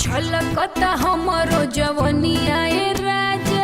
छलकता हमरो जवनिया ए राजा।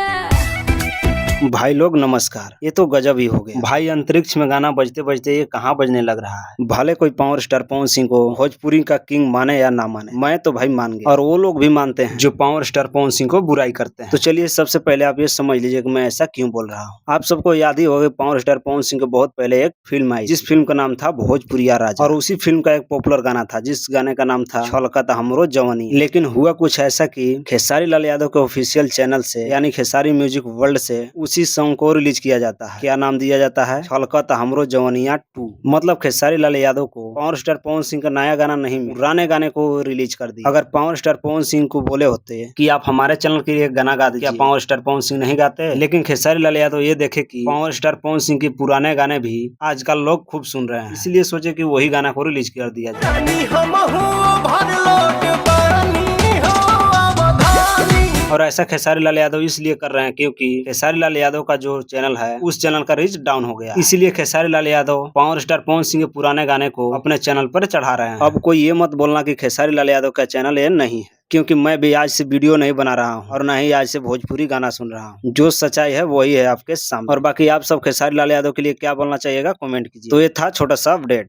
भाई लोग नमस्कार। ये तो गजब ही हो गया भाई, अंतरिक्ष में गाना बजते बजते ये कहाँ बजने लग रहा है। भले कोई पावर स्टार पवन सिंह को भोजपुरी का किंग माने या ना माने, मैं तो भाई मान गया, और वो लोग भी मानते हैं जो पावर स्टार पवन सिंह को बुराई करते हैं। तो चलिए सबसे पहले आप ये समझ लीजिए कि मैं ऐसा क्यों बोल रहा हूँ। आप सबको याद ही होगा पावर स्टार पवन सिंह के बहुत पहले एक फिल्म आई, जिस फिल्म का नाम था भोजपुरिया राजा, और उसी फिल्म का एक पॉपुलर गाना था जिस गाने का नाम था छलकता हमरो जवानी। लेकिन हुआ कुछ ऐसा कि खेसारी लाल यादव के ऑफिशियल चैनल से यानी खेसारी म्यूजिक वर्ल्ड से उसी सॉन्ग को रिलीज किया जाता है। क्या नाम दिया जाता है? छलकता हमरो जवानिया 2। मतलब खेसारी लाल यादव को पावर स्टार पवन सिंह का नया गाना नहीं, पुराने गाने को रिलीज कर दिया। अगर पावर स्टार पवन सिंह को बोले होते कि आप हमारे चैनल के लिए गाना गा दीजिए, क्या पावर स्टार पवन सिंह नहीं गाते? लेकिन खेसारी लाल यादव ये देखे कि पावर स्टार पवन सिंह के पुराने गाने भी आजकल लोग खूब सुन रहे हैं, इसलिए सोचे कि वही गाना को रिलीज कर दिया जाए। और ऐसा खेसारी लाल यादव इसलिए कर रहे हैं क्योंकि खेसारी लाल यादव का जो चैनल है उस चैनल का रीच डाउन हो गया, इसीलिए खेसारी लाल यादव पावर स्टार पवन सिंह के पुराने गाने को अपने चैनल पर चढ़ा रहे हैं। अब कोई ये मत बोलना कि खेसारी लाल यादव का चैनल ये नहीं है, क्योंकि मैं भी आज से वीडियो नहीं बना रहा हूँ और न ही आज से भोजपुरी गाना सुन रहा हूँ। जो सच्चाई है वही है आपके सामने। और बाकी आप सब खेसारी लाल यादव के लिए क्या बोलना चाहिएगा कमेंट कीजिए। तो ये था छोटा सा अपडेट।